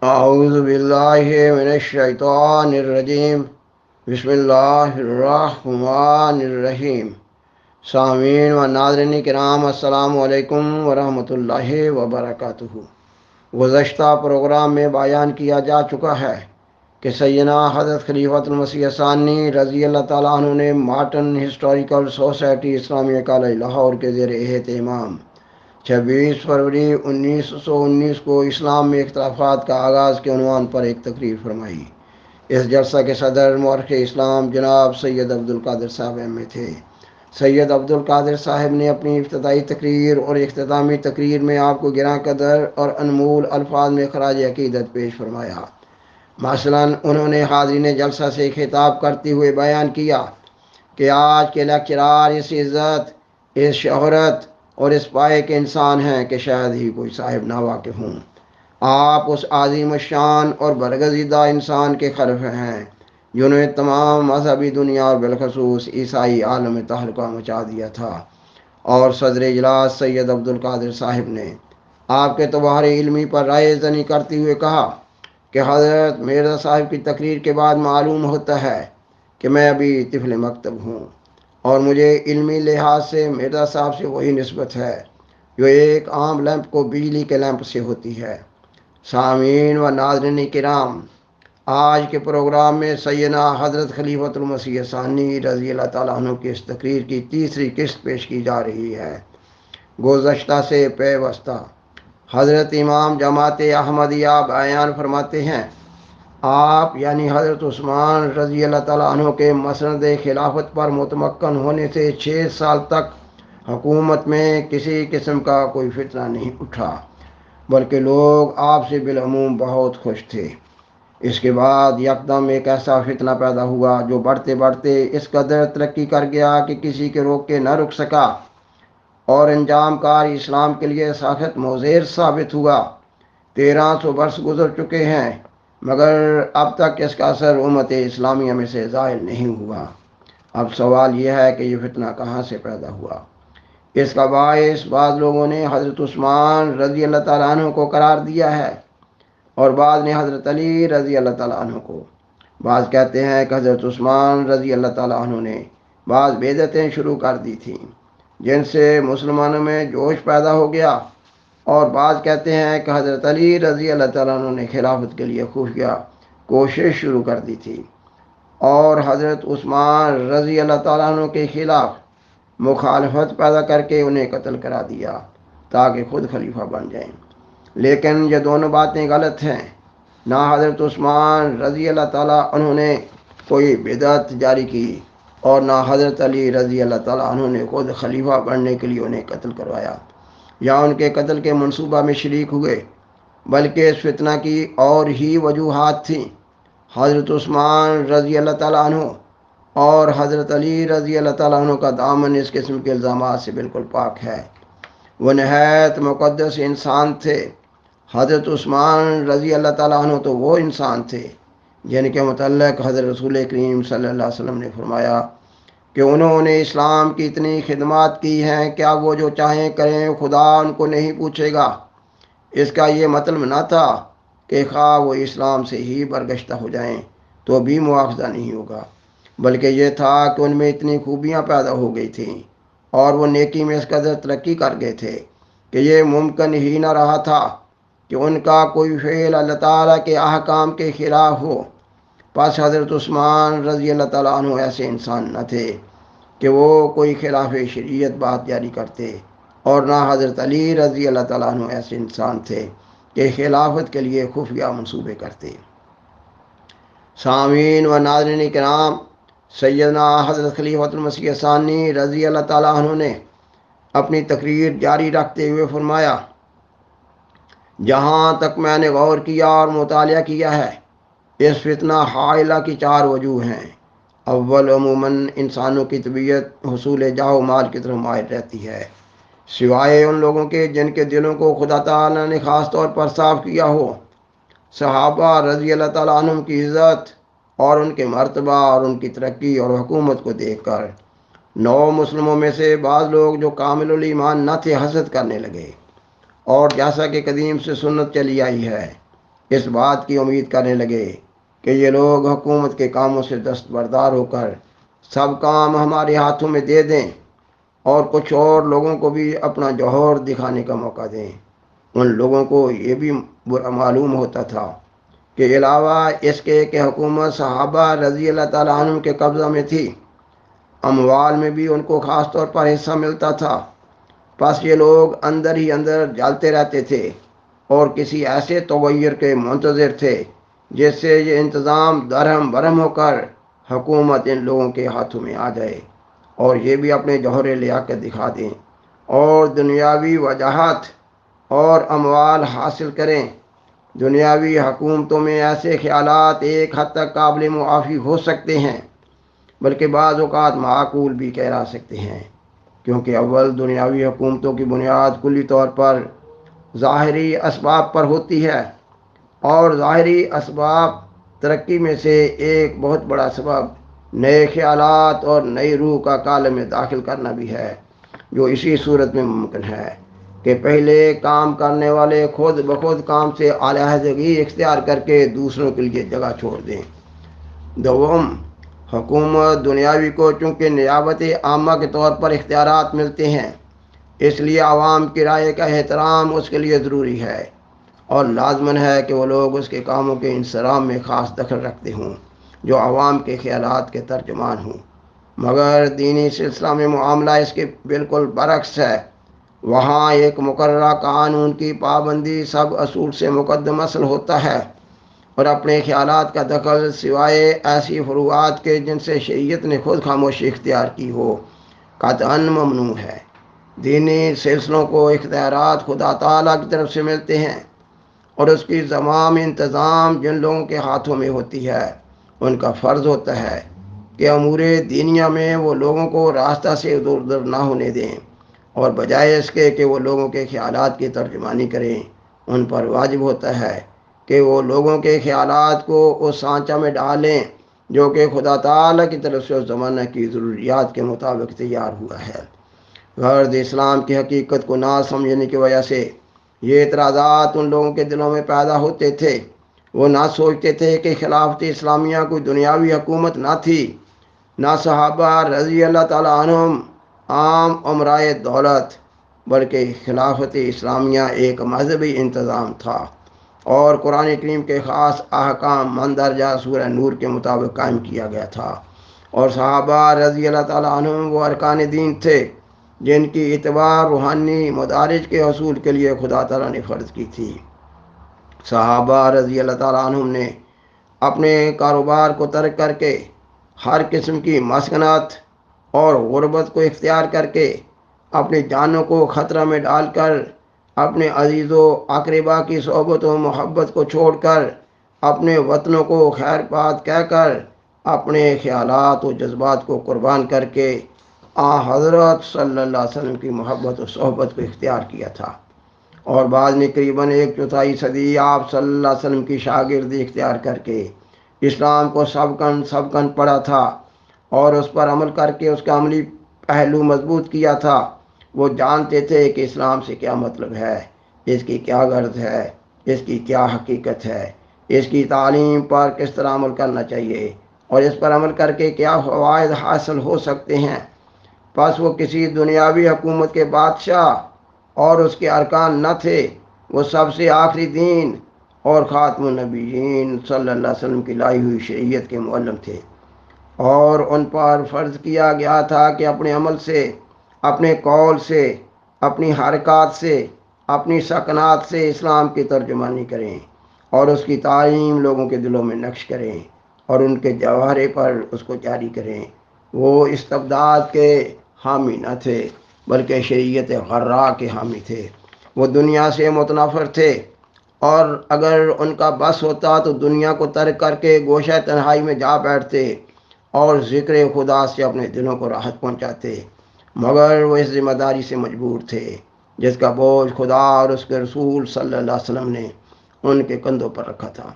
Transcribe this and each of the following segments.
اعوذ باللہ من الشیطان الرجیم بسم اللہ الرحمن الرحیم۔ سامعین و ناظرین کرام، السلام علیکم ورحمۃ اللہ وبرکاتہ۔ گزشتہ پروگرام میں بیان کیا جا چکا ہے کہ سیدنا حضرت خلیفۃ المسیح ثانی رضی اللہ تعالیٰ عنہ نے مارٹن ہسٹوریکل سوسائٹی اسلامیہ کالج لاہور کے زیر اہتمام 26 فروری 1919 کو اسلام میں اختلافات کا آغاز کے عنوان پر ایک تقریر فرمائی۔ اس جلسہ کے صدر مورخ اسلام جناب سید عبدالقادر صاحب ایم اے تھے۔ سید عبدالقادر صاحب نے اپنی ابتدائی تقریر اور اختتامی تقریر میں آپ کو گراں قدر اور انمول الفاظ میں خراج عقیدت پیش فرمایا۔ مثلاً انہوں نے حاضرین جلسہ سے خطاب کرتے ہوئے بیان کیا کہ آج کے لیکچرار اس عزت، اس شہرت اور اس پائے کے انسان ہیں کہ شاید ہی کوئی صاحب ناواقف ہوں۔ آپ اس عظیم الشان اور برگزیدہ انسان کے خلف ہیں جنہوں نے تمام مذہبی دنیا اور بالخصوص عیسائی عالم میں تہلکہ مچا دیا تھا۔ اور صدر اجلاس سید عبدالقادر صاحب نے آپ کے تبہر علمی پر رائے زنی کرتے ہوئے کہا کہ حضرت مرزا صاحب کی تقریر کے بعد معلوم ہوتا ہے کہ میں ابھی طفل مکتب ہوں، اور مجھے علمی لحاظ سے مرزا صاحب سے وہی نسبت ہے جو ایک عام لیمپ کو بجلی کے لیمپ سے ہوتی ہے۔ سامعین و ناظرین کرام، آج کے پروگرام میں سیدنا حضرت خلیفۃ المسیح ثانی رضی اللہ تعالیٰ عنہ کی اس تقریر کی تیسری قسط پیش کی جا رہی ہے۔ گزشتہ سے پیوستہ حضرت امام جماعت احمدیہ بیان فرماتے ہیں، آپ یعنی حضرت عثمان رضی اللہ تعالیٰ عنہ کے مسند خلافت پر متمکن ہونے سے 6 سال تک حکومت میں کسی قسم کا کوئی فتنہ نہیں اٹھا، بلکہ لوگ آپ سے بالعموم بہت خوش تھے۔ اس کے بعد یکدم ایک ایسا فتنہ پیدا ہوا جو بڑھتے بڑھتے اس قدر ترقی کر گیا کہ کسی کے روک کے نہ رک سکا، اور انجام کار اسلام کے لیے سخت مضر ثابت ہوا۔ 1300 برس گزر چکے ہیں، مگر اب تک اس کا اثر امت اسلامیہ میں سے زائل نہیں ہوا۔ اب سوال یہ ہے کہ یہ فتنہ کہاں سے پیدا ہوا؟ اس کا باعث بعض لوگوں نے حضرت عثمان رضی اللہ تعالیٰ عنہ کو قرار دیا ہے، اور بعض نے حضرت علی رضی اللہ تعالیٰ عنہ کو۔ بعض کہتے ہیں کہ حضرت عثمان رضی اللہ تعالیٰ عنہ نے بعض بدعتیں شروع کر دی تھیں جن سے مسلمانوں میں جوش پیدا ہو گیا، اور بعض کہتے ہیں کہ حضرت علی رضی اللہ تعالیٰ عنہ نے خلافت کے لیے خفیہ کوشش شروع کر دی تھی اور حضرت عثمان رضی اللہ تعالیٰ عنہ کے خلاف مخالفت پیدا کر کے انہیں قتل کرا دیا تاکہ خود خلیفہ بن جائیں۔ لیکن یہ دونوں باتیں غلط ہیں۔ نہ حضرت عثمان رضی اللہ تعالیٰ عنہ نے کوئی بدعت جاری کی، اور نہ حضرت علی رضی اللہ تعالیٰ عنہ نے خود خلیفہ بننے کے لیے انہیں قتل کروایا یا ان کے قتل کے منصوبہ میں شریک ہوئے، بلکہ اس فتنہ کی اور ہی وجوہات تھیں۔ حضرت عثمان رضی اللہ تعالیٰ عنہ اور حضرت علی رضی اللہ تعالیٰ عنہ کا دامن اس قسم کے الزامات سے بالکل پاک ہے۔ وہ نہایت مقدس انسان تھے۔ حضرت عثمان رضی اللہ تعالیٰ عنہ تو وہ انسان تھے جن کے متعلق حضرت رسول کریم صلی اللہ علیہ وسلم نے فرمایا کہ انہوں نے اسلام کی اتنی خدمات کی ہیں کہ اب وہ جو چاہیں کریں خدا ان کو نہیں پوچھے گا۔ اس کا یہ مطلب نہ تھا کہ خواہ وہ اسلام سے ہی برگشتہ ہو جائیں تو بھی مواخذہ نہیں ہوگا، بلکہ یہ تھا کہ ان میں اتنی خوبیاں پیدا ہو گئی تھیں اور وہ نیکی میں اس قدر ترقی کر گئے تھے کہ یہ ممکن ہی نہ رہا تھا کہ ان کا کوئی فعل اللہ تعالیٰ کے احکام کے خلاف ہو۔ پس حضرت عثمان رضی اللہ تعالیٰ عنہ ایسے انسان نہ تھے کہ وہ کوئی خلاف شریعت بات جاری کرتے، اور نہ حضرت علی رضی اللہ تعالیٰ عنہ ایسے انسان تھے کہ خلافت کے لیے خفیہ منصوبے کرتے۔ سامعین و ناظرین کرام، سیدنا حضرت خلیفۃ المسیح ثانی رضی اللہ تعالیٰ عنہ نے اپنی تقریر جاری رکھتے ہوئے فرمایا، جہاں تک میں نے غور کیا اور مطالعہ کیا ہے، اس فتنہ حائلہ کی 4 وجوہ ہیں۔ اول، عموماً انسانوں کی طبیعت حصول جاہ و مال کی طرف مائل رہتی ہے، سوائے ان لوگوں کے جن کے دلوں کو خدا تعالیٰ نے خاص طور پر صاف کیا ہو۔ صحابہ رضی اللہ تعالیٰ عنہم کی عزت اور ان کے مرتبہ اور ان کی ترقی اور حکومت کو دیکھ کر نو مسلموں میں سے بعض لوگ جو کامل الایمان نہ تھے حسد کرنے لگے، اور جیسا کہ قدیم سے سنت چلی آئی ہے اس بات کی امید کرنے لگے کہ یہ لوگ حکومت کے کاموں سے دستبردار ہو کر سب کام ہمارے ہاتھوں میں دے دیں اور کچھ اور لوگوں کو بھی اپنا جوہر دکھانے کا موقع دیں۔ ان لوگوں کو یہ بھی برا معلوم ہوتا تھا کہ علاوہ اس کے کہ حکومت صحابہ رضی اللہ تعالیٰ عنہ کے قبضہ میں تھی، اموال میں بھی ان کو خاص طور پر حصہ ملتا تھا۔ پس یہ لوگ اندر ہی اندر جلتے رہتے تھے اور کسی ایسے تغیر کے منتظر تھے جس سے یہ انتظام درہم برہم ہو کر حکومت ان لوگوں کے ہاتھوں میں آ جائے اور یہ بھی اپنے جوہر لیا کر دکھا دیں اور دنیاوی وجاہت اور اموال حاصل کریں۔ دنیاوی حکومتوں میں ایسے خیالات ایک حد تک قابل معافی ہو سکتے ہیں، بلکہ بعض اوقات معقول بھی کہلا سکتے ہیں، کیونکہ اول دنیاوی حکومتوں کی بنیاد کلی طور پر ظاہری اسباب پر ہوتی ہے، اور ظاہری اسباب ترقی میں سے ایک بہت بڑا سبب نئے خیالات اور نئی روح کا کالم میں داخل کرنا بھی ہے، جو اسی صورت میں ممکن ہے کہ پہلے کام کرنے والے خود بخود کام سے علیحدگی اختیار کر کے دوسروں کے لیے جگہ چھوڑ دیں۔ دوم، حکومت دنیاوی کو چونکہ نیابت عامہ کے طور پر اختیارات ملتے ہیں، اس لیے عوام کی رائے کا احترام اس کے لیے ضروری ہے اور لازمن ہے کہ وہ لوگ اس کے کاموں کے انصرام میں خاص دخل رکھتے ہوں جو عوام کے خیالات کے ترجمان ہوں۔ مگر دینی سلسلہ میں معاملہ اس کے بالکل برعکس ہے۔ وہاں ایک مقررہ قانون کی پابندی سب اصول سے مقدم اصل ہوتا ہے، اور اپنے خیالات کا دخل سوائے ایسی فروعات کے جن سے شریعت نے خود خاموشی اختیار کی ہو قطعاً ممنوع ہے۔ دینی سلسلوں کو اختیارات خدا تعالیٰ کی طرف سے ملتے ہیں، اور اس کی تمام انتظام جن لوگوں کے ہاتھوں میں ہوتی ہے ان کا فرض ہوتا ہے کہ امور دینیا میں وہ لوگوں کو راستہ سے ادھر ادھر نہ ہونے دیں، اور بجائے اس کے کہ وہ لوگوں کے خیالات کی ترجمانی کریں، ان پر واجب ہوتا ہے کہ وہ لوگوں کے خیالات کو اس سانچہ میں ڈالیں جو کہ خدا تعالیٰ کی طرف سے اس زمانہ کی ضروریات کے مطابق تیار ہوا ہے۔ غرض اسلام کی حقیقت کو نہ سمجھنے کی وجہ سے یہ اعتراضات ان لوگوں کے دلوں میں پیدا ہوتے تھے۔ وہ نہ سوچتے تھے کہ خلافت اسلامیہ کوئی دنیاوی حکومت نہ تھی، نہ صحابہ رضی اللہ تعالیٰ عنہم عام امرائے دولت، بلکہ خلافت اسلامیہ ایک مذہبی انتظام تھا اور قرآن کریم کے خاص احکام مندرجہ سورہ نور کے مطابق قائم کیا گیا تھا، اور صحابہ رضی اللہ تعالیٰ عنہم وہ ارکان دین تھے جن کی اعتبار روحانی مدارج کے حصول کے لیے خدا تعالیٰ نے فرض کی تھی۔ صحابہ رضی اللہ تعالیٰ عنہم نے اپنے کاروبار کو ترک کر کے، ہر قسم کی مسکنت اور غربت کو اختیار کر کے، اپنی جانوں کو خطرہ میں ڈال کر، اپنے عزیز و اقربا کی صحبت و محبت کو چھوڑ کر، اپنے وطنوں کو خیر بات کہہ کر، اپنے خیالات و جذبات کو قربان کر کے حضرت صلی اللہ علیہ وسلم کی محبت و صحبت کو اختیار کیا تھا، اور بعد میں قریباً 1/4 آپ صلی اللہ علیہ وسلم کی شاگردی اختیار کر کے اسلام کو سبکن پڑھا تھا اور اس پر عمل کر کے اس کا عملی پہلو مضبوط کیا تھا۔ وہ جانتے تھے کہ اسلام سے کیا مطلب ہے، اس کی کیا غرض ہے، اس کی کیا حقیقت ہے، اس کی تعلیم پر کس طرح عمل کرنا چاہیے اور اس پر عمل کر کے کیا فوائد حاصل ہو سکتے ہیں۔ پس وہ کسی دنیاوی حکومت کے بادشاہ اور اس کے ارکان نہ تھے، وہ سب سے آخری دین اور خاتم النبیین صلی اللہ علیہ وسلم کی لائی ہوئی شریعت کے معلم تھے، اور ان پر فرض کیا گیا تھا کہ اپنے عمل سے، اپنے قول سے، اپنی حرکات سے، اپنی سکنات سے اسلام کی ترجمانی کریں اور اس کی تعلیم لوگوں کے دلوں میں نقش کریں اور ان کے جوہرے پر اس کو جاری کریں۔ وہ استبداد کے حامی نہ تھے بلکہ شریعت غراء کے حامی تھے۔ وہ دنیا سے متنفر تھے، اور اگر ان کا بس ہوتا تو دنیا کو ترک کر کے گوشہ تنہائی میں جا بیٹھتے اور ذکر خدا سے اپنے دلوں کو راحت پہنچاتے، مگر وہ اس ذمہ داری سے مجبور تھے جس کا بوجھ خدا اور اس کے رسول صلی اللہ علیہ وسلم نے ان کے کندھوں پر رکھا تھا۔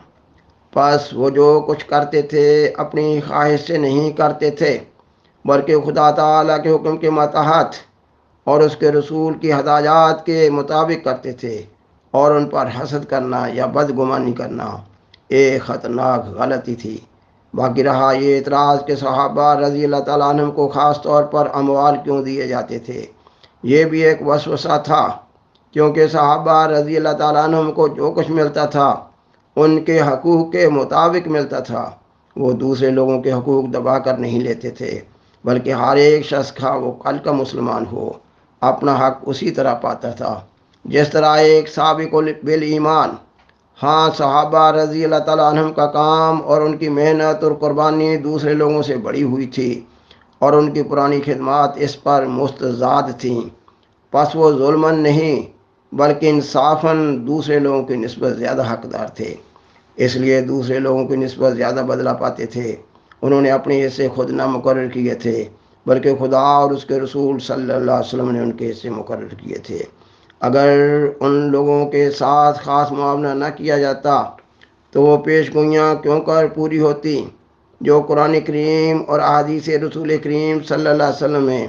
پس وہ جو کچھ کرتے تھے اپنی خواہش سے نہیں کرتے تھے، بلکہ خدا تعالیٰ کے حکم کے ماتحت اور اس کے رسول کی ہدایات کے مطابق کرتے تھے، اور ان پر حسد کرنا یا بدگمانی کرنا ایک خطرناک غلطی تھی۔ باقی رہا یہ اعتراض کہ صحابہ رضی اللہ تعالیٰ عنہ کو خاص طور پر اموال کیوں دیے جاتے تھے، یہ بھی ایک وسوسہ تھا، کیونکہ صحابہ رضی اللہ تعالیٰ عنہ کو جو کچھ ملتا تھا ان کے حقوق کے مطابق ملتا تھا۔ وہ دوسرے لوگوں کے حقوق دبا کر نہیں لیتے تھے، بلکہ ہر ایک شخص کا وہ کل کا مسلمان ہو اپنا حق اسی طرح پاتا تھا جس طرح ایک سابق بالایمان۔ ہاں، صحابہ رضی اللہ تعالیٰ عنہ کا کام اور ان کی محنت اور قربانی دوسرے لوگوں سے بڑی ہوئی تھی اور ان کی پرانی خدمات اس پر مستزاد تھیں، پس وہ ظلماً نہیں بلکہ انصافاً دوسرے لوگوں کی نسبت زیادہ حقدار تھے، اس لیے دوسرے لوگوں کی نسبت زیادہ بدلہ پاتے تھے۔ انہوں نے اپنے حصے خود نہ مقرر کیے تھے، بلکہ خدا اور اس کے رسول صلی اللہ علیہ وسلم نے ان کے حصے مقرر کیے تھے۔ اگر ان لوگوں کے ساتھ خاص معاملہ نہ کیا جاتا تو وہ پیش گوئیاں کیوں کر پوری ہوتی جو قرآن کریم اور احادیث رسول کریم صلی اللہ علیہ وسلم میں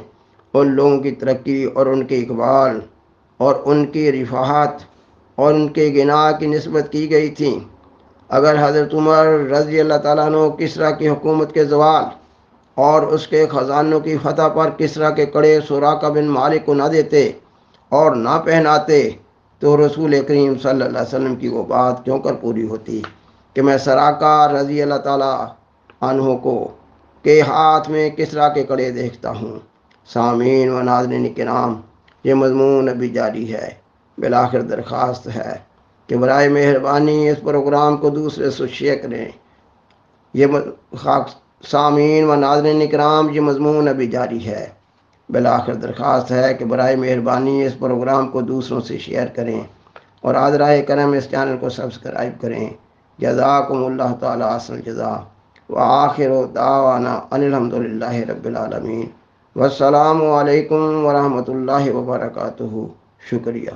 ان لوگوں کی ترقی اور ان کے اقبال اور ان کی رفاحت اور ان کے غنا کی نسبت کی گئی تھی۔ اگر حضرت عمر رضی اللہ تعالیٰ عنہ کسریٰ کی حکومت کے زوال اور اس کے خزانوں کی فتح پر کسریٰ کے کڑے سراقہ بن مالک کو نہ دیتے اور نہ پہناتے تو رسول کریم صلی اللہ علیہ وسلم کی وہ بات کیوں کر پوری ہوتی کہ میں سراقہ رضی اللہ تعالیٰ عنہ کو کے ہاتھ میں کسریٰ کے کڑے دیکھتا ہوں۔ سامعین و ناظرین کرام، یہ مضمون ابھی جاری ہے۔ بالآخر درخواست ہے کہ برائے مہربانی اس پروگرام کو دوسرے سے شیئر کریں۔ سامعین و ناظرین کرام، یہ مضمون ابھی جاری ہے۔ بالآخر درخواست ہے کہ برائے مہربانی اس پروگرام کو دوسروں سے شیئر کریں اور حاضرائے کرم اس چینل کو سبسکرائب کریں۔ جزاکم اللہ تعالی احسن الجزا، وآخر دعوانا ان الحمد للہ رب العالمین، والسلام علیکم ورحمۃ اللہ وبرکاتہ۔ شکریہ۔